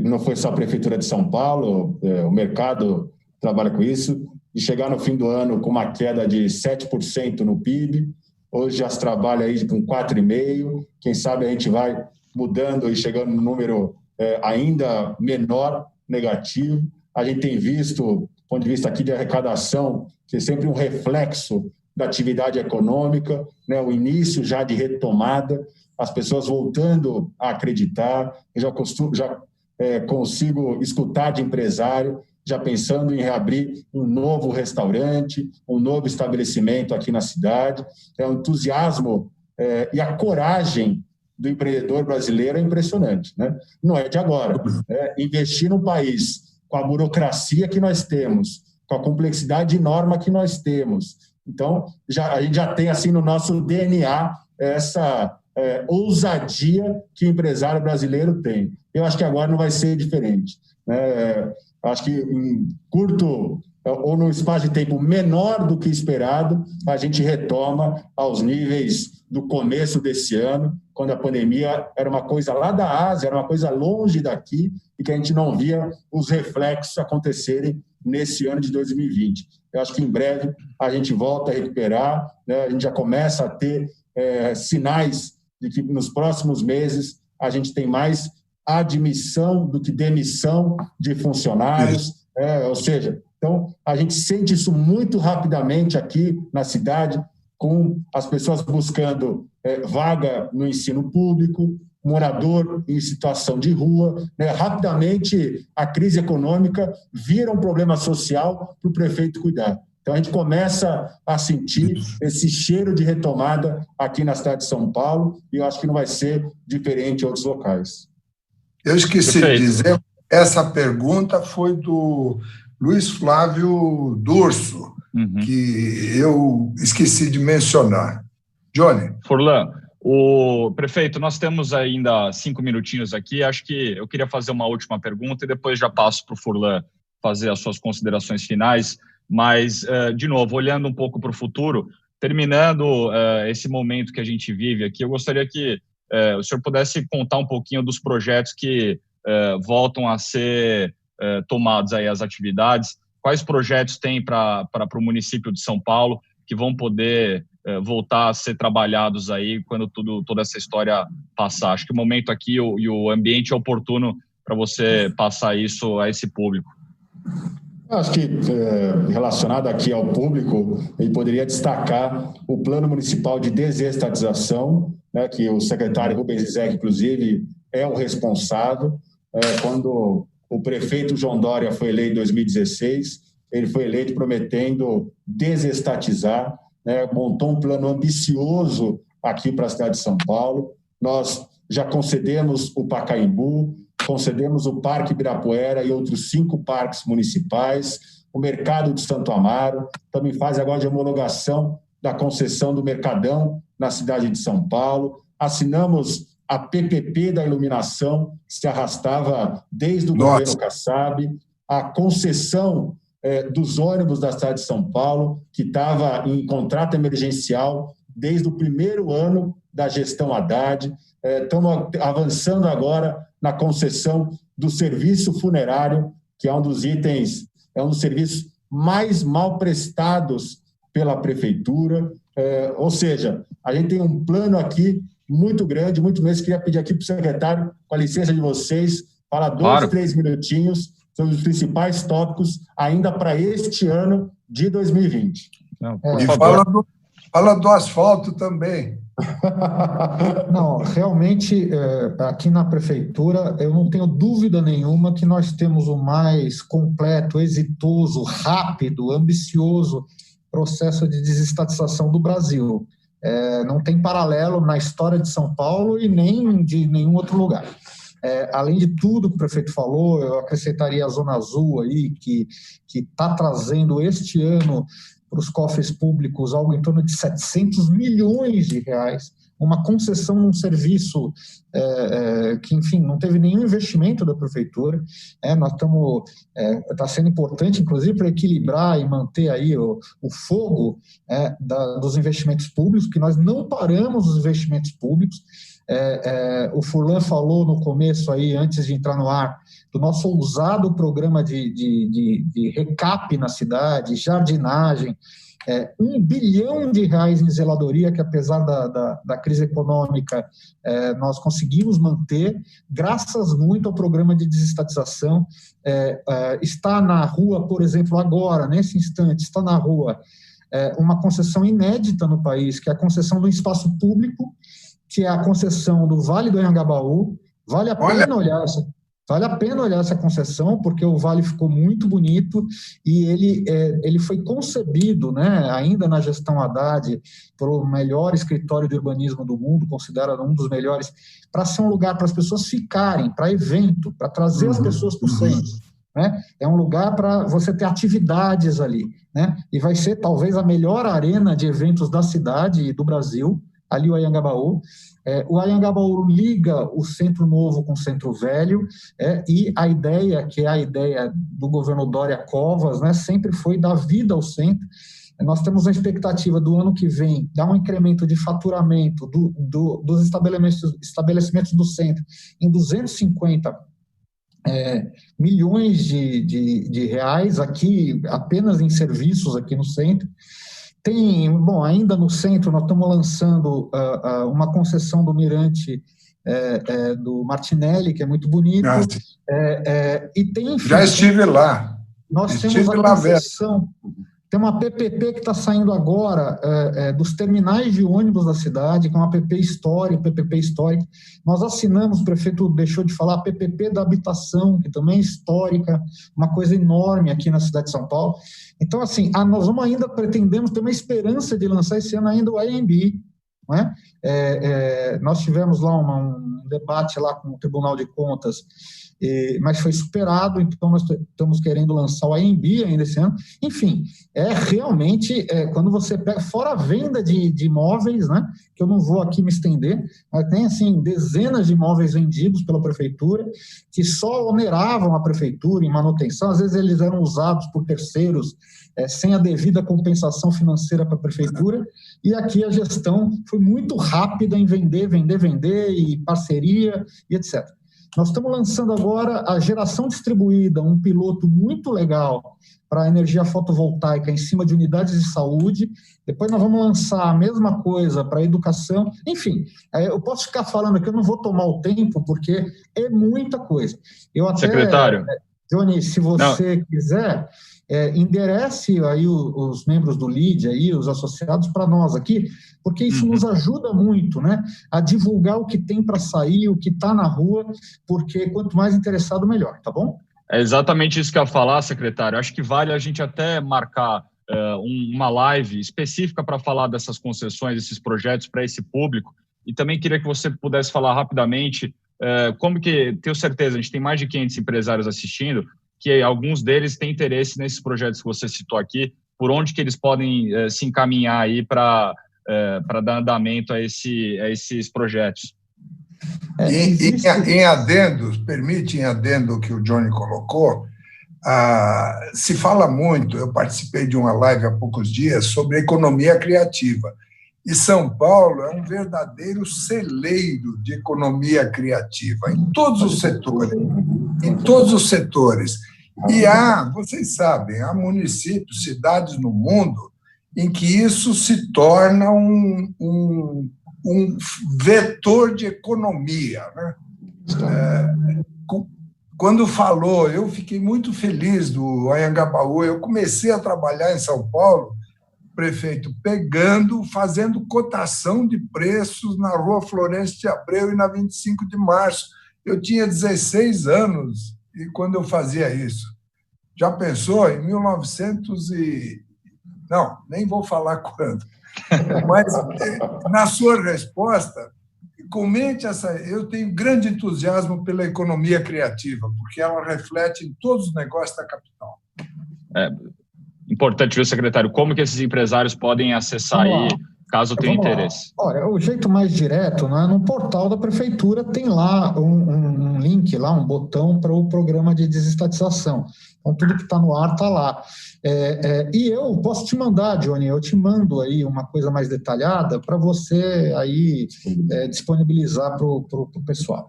não foi só a Prefeitura de São Paulo, o mercado trabalha com isso, de chegar no fim do ano com uma queda de 7% no PIB. Hoje já se trabalha aí com 4,5%. Quem sabe a gente vai mudando e chegando no número ainda menor, negativo. A gente tem visto, do ponto de vista aqui de arrecadação, que é sempre um reflexo da atividade econômica, né? O início já de retomada, as pessoas voltando a acreditar. Eu já consigo escutar de empresário já pensando em reabrir um novo restaurante, um novo estabelecimento aqui na cidade. O entusiasmo e a coragem do empreendedor brasileiro é impressionante, né? Não é de agora. Investir num país com a burocracia que nós temos, com a complexidade de norma que nós temos. Então, a gente já tem assim no nosso DNA essa ousadia que o empresário brasileiro tem. Eu acho que agora não vai ser diferente, né? Acho que em curto ou num espaço de tempo menor do que esperado, a gente retoma aos níveis do começo desse ano, quando a pandemia era uma coisa lá da Ásia, era uma coisa longe daqui, e que a gente não via os reflexos acontecerem nesse ano de 2020. Eu acho que em breve a gente volta a recuperar, né? A gente já começa a ter sinais de que nos próximos meses a gente tem mais admissão do que demissão de funcionários, ou seja, então a gente sente isso muito rapidamente aqui na cidade, com as pessoas buscando vaga no ensino público, morador em situação de rua, né? Rapidamente a crise econômica vira um problema social para o prefeito cuidar. Então a gente começa a sentir esse cheiro de retomada aqui na cidade de São Paulo, e eu acho que não vai ser diferente em outros locais. Eu esqueci de dizer, essa pergunta foi do Luiz Flávio Durso, que eu esqueci de mencionar. Johnny. Furlan, o prefeito, nós temos ainda 5 minutinhos aqui. Acho que eu queria fazer uma última pergunta e depois já passo para o Furlan fazer as suas considerações finais. Mas, de novo, olhando um pouco para o futuro, terminando esse momento que a gente vive aqui, eu gostaria que o senhor pudesse contar um pouquinho dos projetos que voltam a ser tomados aí as atividades. Quais projetos tem para o município de São Paulo que vão poder voltar a ser trabalhados aí quando toda essa história passar? Acho que o momento aqui e o ambiente é oportuno para você passar isso a esse público. Acho que, relacionado aqui ao público, ele poderia destacar o Plano Municipal de Desestatização, né, que o secretário Rubens Zizek, inclusive, é o responsável. Quando o prefeito João Dória foi eleito em 2016, ele foi eleito prometendo desestatizar, né, montou um plano ambicioso aqui para a cidade de São Paulo. Nós já concedemos o Pacaembu, concedemos o Parque Ibirapuera e outros 5 parques municipais, o Mercado de Santo Amaro, também faz agora de homologação da concessão do Mercadão na cidade de São Paulo. Assinamos a PPP da iluminação, que se arrastava desde o governo Kassab, a concessão dos ônibus da cidade de São Paulo, que estava em contrato emergencial desde o primeiro ano da gestão Haddad. Estamos avançando agora na concessão do serviço funerário, que é um dos itens, é um dos serviços mais mal prestados pela prefeitura. Ou seja, a gente tem um plano aqui muito grande, muito mesmo. Queria pedir aqui para o secretário, com a licença de vocês, Fala 2, 3 minutinhos sobre os principais tópicos ainda para este ano de 2020. Não, e fala do asfalto também. Não, realmente, aqui na Prefeitura, eu não tenho dúvida nenhuma que nós temos o mais completo, exitoso, rápido, ambicioso processo de desestatização do Brasil. Não tem paralelo na história de São Paulo e nem de nenhum outro lugar. Além de tudo que o prefeito falou, eu acrescentaria a Zona Azul aí, que está trazendo este ano para os cofres públicos algo em torno de 700 milhões de reais, uma concessão num serviço que, enfim, não teve nenhum investimento da prefeitura. Nós estamos, está sendo importante, inclusive, para equilibrar e manter aí o fogo dos investimentos públicos, que nós não paramos os investimentos públicos. O Furlan falou no começo aí, antes de entrar no ar, do nosso ousado programa de recap na cidade, jardinagem, 1 bilhão de reais em zeladoria, que apesar da crise econômica nós conseguimos manter, graças muito ao programa de desestatização. Está na rua, por exemplo, agora, nesse instante, está na rua uma concessão inédita no país, que é a concessão do espaço público, que é a concessão do Vale do Anhangabaú. Vale a pena olhar essa concessão, porque o vale ficou muito bonito e ele foi concebido, né, ainda na gestão Haddad, pelo melhor escritório de urbanismo do mundo, considerado um dos melhores, para ser um lugar para as pessoas ficarem, para evento, para trazer as pessoas para o centro. Né? É um lugar para você ter atividades ali, né? E vai ser talvez a melhor arena de eventos da cidade e do Brasil, ali o Anhangabaú. O Anhangabaú liga o Centro Novo com o Centro Velho, e a ideia, que é a ideia do governo Dória Covas, né, sempre foi dar vida ao centro. Nós temos a expectativa do ano que vem dar um incremento de faturamento dos estabelecimentos do centro em 250 milhões de reais, aqui apenas em serviços aqui no centro. Ainda no centro, nós estamos lançando uma concessão do Mirante do Martinelli, que é muito bonito. E tem, enfim, já estive lá. Nós temos a concessão. Tem uma PPP que está saindo agora dos terminais de ônibus da cidade, que é uma PPP histórica. Nós assinamos, o prefeito deixou de falar, a PPP da habitação, que também é histórica, uma coisa enorme aqui na cidade de São Paulo. Então, assim, nós pretendemos ter uma esperança de lançar esse ano ainda o AMB. Não é? Nós tivemos lá um debate lá com o Tribunal de Contas, mas foi superado, então nós estamos querendo lançar o AMB ainda esse ano. Enfim, realmente, quando você pega, fora a venda de imóveis, né, que eu não vou aqui me estender, mas tem assim, dezenas de imóveis vendidos pela prefeitura, que só oneravam a prefeitura em manutenção, às vezes eles eram usados por terceiros, sem a devida compensação financeira para a prefeitura, e aqui a gestão foi muito rápida em vender, e parceria, e etc. Nós estamos lançando agora a geração distribuída, um piloto muito legal para a energia fotovoltaica em cima de unidades de saúde. Depois nós vamos lançar a mesma coisa para a educação. Enfim, eu posso ficar falando aqui, eu não vou tomar o tempo, porque é muita coisa. Secretário. Johnny, se você quiser, enderece aí os membros do LEAD, aí, os associados, para nós aqui, porque isso nos ajuda muito, né, a divulgar o que tem para sair, o que está na rua, porque quanto mais interessado, melhor, tá bom? É exatamente isso que eu ia falar, secretário. Acho que vale a gente até marcar uma live específica para falar dessas concessões, desses projetos para esse público, e também queria que você pudesse falar rapidamente como que, tenho certeza, a gente tem mais de 500 empresários assistindo, que alguns deles têm interesse nesses projetos que você citou aqui, por onde que eles podem se encaminhar aí para dar andamento a esses projetos. Em adendo, permite em adendo o que o Johnny colocou, se fala muito, eu participei de uma live há poucos dias sobre economia criativa, e São Paulo é um verdadeiro celeiro de economia criativa, em todos os setores. E vocês sabem, há municípios, cidades no mundo em que isso se torna um vetor de economia, né? quando falou, eu fiquei muito feliz do Anhangabaú. Eu comecei a trabalhar em São Paulo, prefeito, fazendo cotação de preços na Rua Florencio de Abreu e na 25 de Março. Eu tinha 16 anos e quando eu fazia isso. Já pensou? Em 1900 e... Não, nem vou falar quando. Mas, na sua resposta, comente essa... Eu tenho grande entusiasmo pela economia criativa, porque ela reflete em todos os negócios da capital. Importante ver, secretário, como que esses empresários podem acessar aí, caso tenha interesse. Olha, o jeito mais direto, né, no portal da prefeitura tem lá um link, lá um botão para o programa de desestatização. Então, tudo que está no ar está lá. E eu posso te mandar, Johnny, eu te mando aí uma coisa mais detalhada para você aí disponibilizar para o pessoal.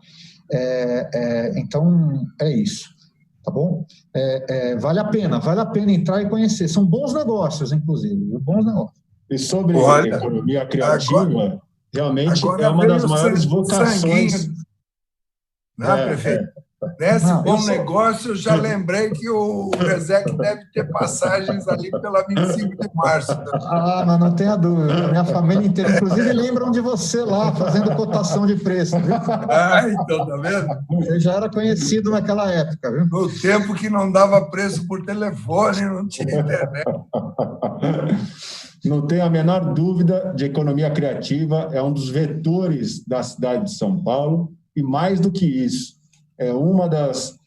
Então, é isso. Tá bom? Vale a pena entrar e conhecer. São bons negócios, inclusive, bons negócios. E sobre economia criativa, realmente é uma das maiores vocações. Prefeito? Nesse bom negócio, eu já lembrei que o Rezec deve ter passagens ali pela 25 de março. Mas não tenha dúvida. Minha família inteira, inclusive, lembram de você lá, fazendo cotação de preço. Viu? Então, tá vendo? Você já era conhecido naquela época, viu? No tempo que não dava preço por telefone, não tinha internet. Não tenho a menor dúvida de economia criativa, é um dos vetores da cidade de São Paulo, e mais do que isso, é uma das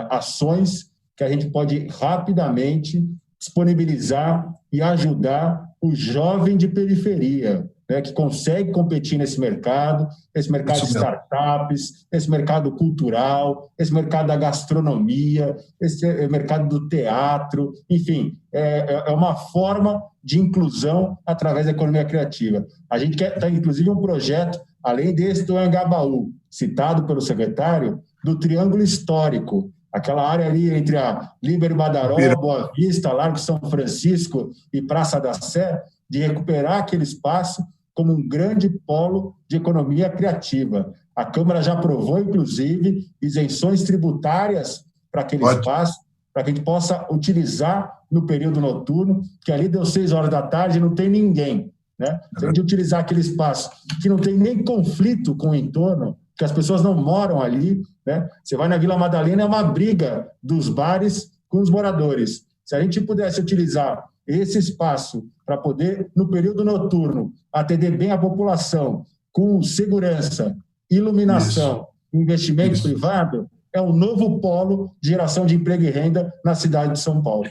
ações que a gente pode rapidamente disponibilizar e ajudar o jovem de periferia, né, que consegue competir nesse mercado de startups, esse mercado cultural, esse mercado da gastronomia, esse mercado do teatro, enfim, é uma forma de inclusão através da economia criativa. A gente quer, inclusive, um projeto, além desse do Anhangabaú, citado pelo secretário, do Triângulo Histórico, aquela área ali entre a Líbero Badaró, Boa Vista, Largo São Francisco e Praça da Sé, de recuperar aquele espaço como um grande polo de economia criativa. A Câmara já aprovou, inclusive, isenções tributárias para aquele espaço, para que a gente possa utilizar no período noturno, que ali deu 6 horas da tarde e não tem ninguém. Né? Se a gente utilizar aquele espaço que não tem nem conflito com o entorno, que as pessoas não moram ali, né? Você vai na Vila Madalena, é uma briga dos bares com os moradores. Se a gente pudesse utilizar esse espaço para poder, no período noturno, atender bem a população, com segurança, iluminação, investimento privado, é um novo polo de geração de emprego e renda na cidade de São Paulo.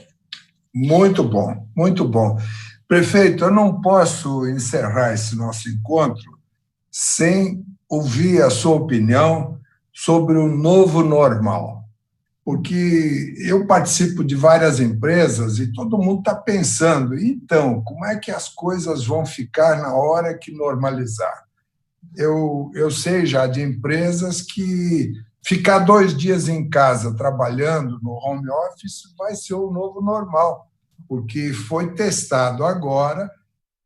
Muito bom, muito bom. Prefeito, eu não posso encerrar esse nosso encontro sem ouvir a sua opinião sobre o novo normal, porque eu participo de várias empresas e todo mundo está pensando, então, como é que as coisas vão ficar na hora que normalizar? Eu sei já de empresas que ficar 2 dias em casa trabalhando no home office vai ser o novo normal, porque foi testado agora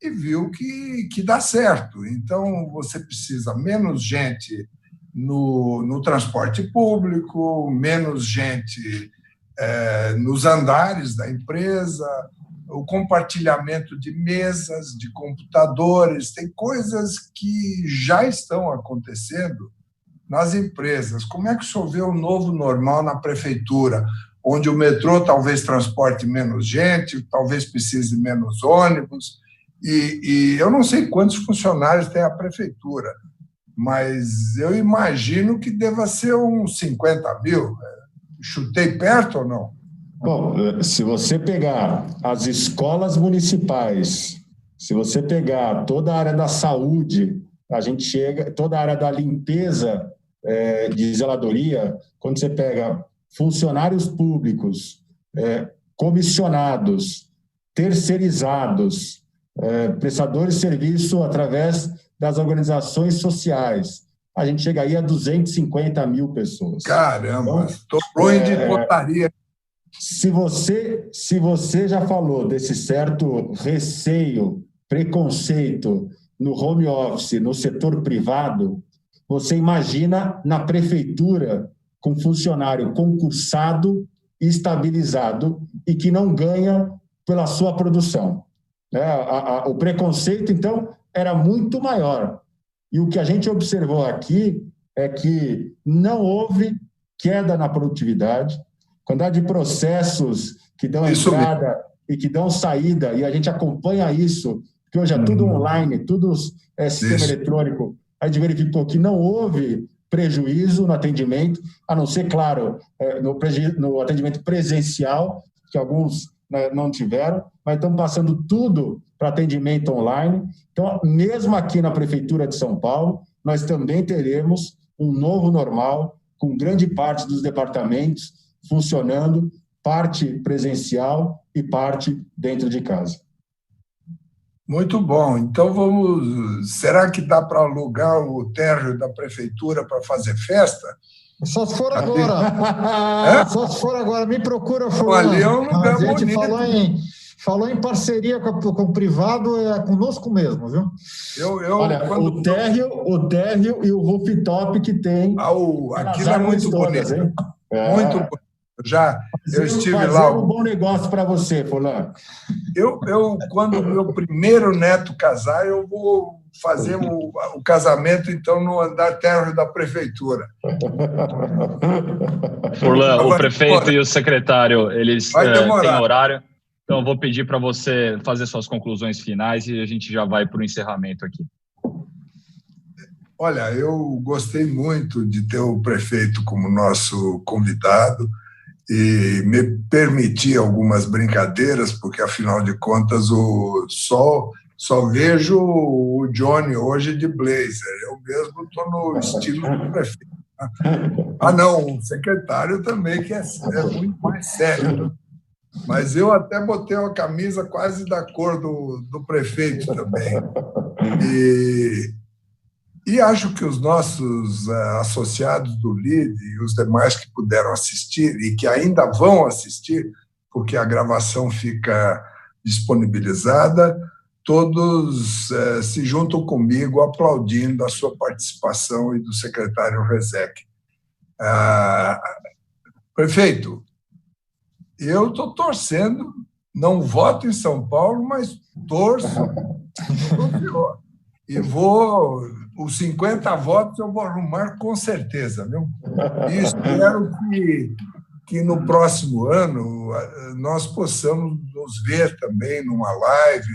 e viu que dá certo. Então, você precisa menos gente no transporte público, menos gente nos andares da empresa, o compartilhamento de mesas, de computadores, tem coisas que já estão acontecendo nas empresas. Como é que o senhor vê o novo normal na prefeitura, onde o metrô talvez transporte menos gente, talvez precise menos ônibus, e eu não sei quantos funcionários tem a prefeitura, mas eu imagino que deva ser uns 50 mil. Chutei perto ou não? Bom, se você pegar as escolas municipais, se você pegar toda a área da saúde, a gente chega, toda a área da limpeza, de zeladoria, quando você pega funcionários públicos, comissionados, terceirizados, prestadores de serviço através das organizações sociais, a gente chega aí a 250 mil pessoas. Caramba, estou ruim de portaria. Se você já falou desse certo receio, preconceito no home office, no setor privado, você imagina na prefeitura com funcionário concursado, estabilizado e que não ganha pela sua produção. O preconceito, então, era muito maior. E o que a gente observou aqui é que não houve queda na produtividade, quantidade de processos que dão entrada e que dão saída, e a gente acompanha isso, porque hoje é tudo online, tudo sistema eletrônico, a gente verificou que não houve prejuízo no atendimento, a não ser, claro, no atendimento presencial, que alguns não tiveram, mas estão passando tudo para atendimento online. Então, mesmo aqui na Prefeitura de São Paulo, nós também teremos um novo normal, com grande parte dos departamentos funcionando, parte presencial e parte dentro de casa. Muito bom. Então, será que dá para alugar o térreo da Prefeitura para fazer festa? Só se for agora. Só se for agora. Me procura, fulano. Ali é um lugar a gente bonito. falou em parceria com o privado, é conosco mesmo, viu? Olha, o térreo e o rooftop que tem. Aquilo é muito bonito. Hein? Muito bonito. Eu estive lá. Fazer um bom negócio para você, fulano. Quando o meu primeiro neto casar, eu vou fazer o casamento, então, no andar térreo da Prefeitura. Furlan, o prefeito e o secretário, eles têm horário, então eu vou pedir para você fazer suas conclusões finais e a gente já vai para o encerramento aqui. Olha, eu gostei muito de ter o prefeito como nosso convidado e me permitir algumas brincadeiras, porque, afinal de contas, só vejo o Johnny hoje de blazer. Eu mesmo estou no estilo do prefeito. Não, o secretário também, que é muito mais sério. Mas eu até botei uma camisa quase da cor do prefeito também. E acho que os nossos associados do LIDE e os demais que puderam assistir e que ainda vão assistir, porque a gravação fica disponibilizada, todos se juntam comigo aplaudindo a sua participação e do secretário Rezec. Prefeito, eu estou torcendo, não voto em São Paulo, mas torço e os 50 votos eu vou arrumar com certeza, viu? E espero que no próximo ano nós possamos nos ver também numa live.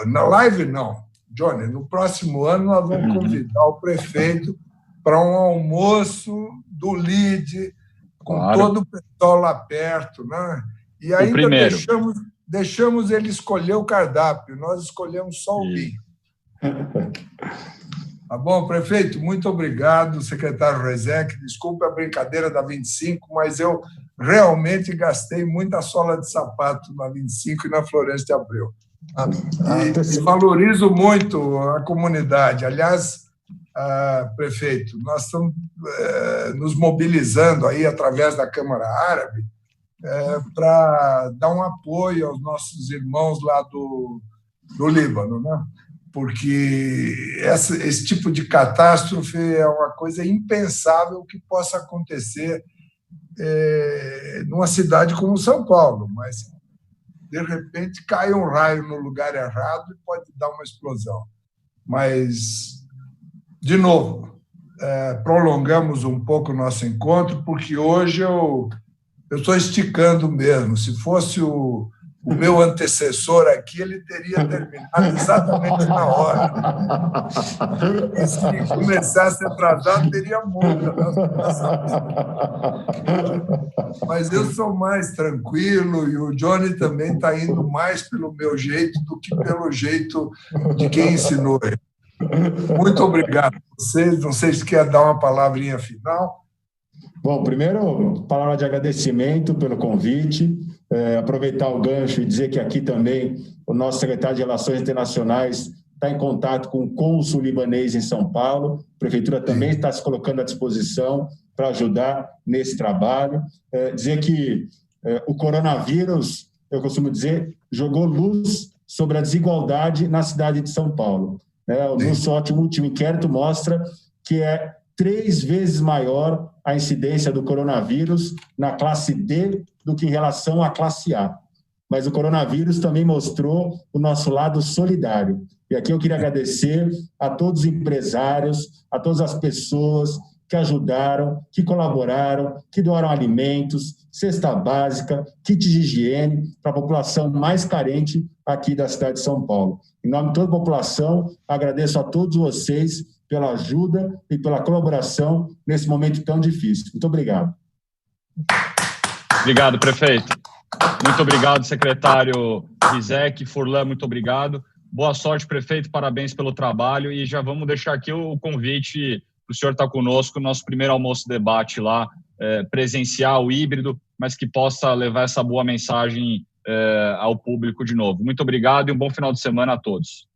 Na live, não, Johnny, no próximo ano nós vamos convidar o prefeito para um almoço do LIDE, com todo o pessoal lá perto, né? E ainda deixamos ele escolher o cardápio, nós escolhemos só o vinho. Tá bom, prefeito, muito obrigado, secretário Rezec. Desculpe a brincadeira da 25, mas eu realmente gastei muita sola de sapato na 25 e na Florêncio de Abreu. E valorizo muito a comunidade. Aliás, prefeito, nós estamos nos mobilizando aí através da Câmara Árabe para dar um apoio aos nossos irmãos lá do Líbano, né? Porque esse tipo de catástrofe é uma coisa impensável que possa acontecer numa cidade como São Paulo, mas de repente cai um raio no lugar errado e pode dar uma explosão. Mas, de novo, prolongamos um pouco o nosso encontro, porque hoje eu estou esticando mesmo. Se fosse o meu antecessor aqui, ele teria terminado exatamente na hora. E se começasse atrasado, teria multa. Mas eu sou mais tranquilo e o Johnny também está indo mais pelo meu jeito do que pelo jeito de quem ensinou ele. Muito obrigado a vocês. Não sei se quer dar uma palavrinha final. Bom, primeiro, palavra de agradecimento pelo convite. Aproveitar o gancho e dizer que aqui também o nosso secretário de Relações Internacionais está em contato com o cônsul libanês em São Paulo. A prefeitura também está se colocando à disposição para ajudar nesse trabalho. Dizer que o coronavírus, eu costumo dizer, jogou luz sobre a desigualdade na cidade de São Paulo. O nosso último inquérito mostra que é 3 vezes maior a incidência do coronavírus na classe D do que em relação à classe A. Mas o coronavírus também mostrou o nosso lado solidário. E aqui eu queria agradecer a todos os empresários, a todas as pessoas que ajudaram, que colaboraram, que doaram alimentos, cesta básica, kit de higiene para a população mais carente aqui da cidade de São Paulo. Em nome de toda a população, agradeço a todos vocês pela ajuda e pela colaboração nesse momento tão difícil. Muito obrigado. Obrigado, prefeito. Muito obrigado, secretário Rizek. Furlan, muito obrigado. Boa sorte, prefeito. Parabéns pelo trabalho. E já vamos deixar aqui o convite para o senhor estar conosco no nosso primeiro almoço-debate lá, presencial, híbrido, mas que possa levar essa boa mensagem ao público de novo. Muito obrigado e um bom final de semana a todos.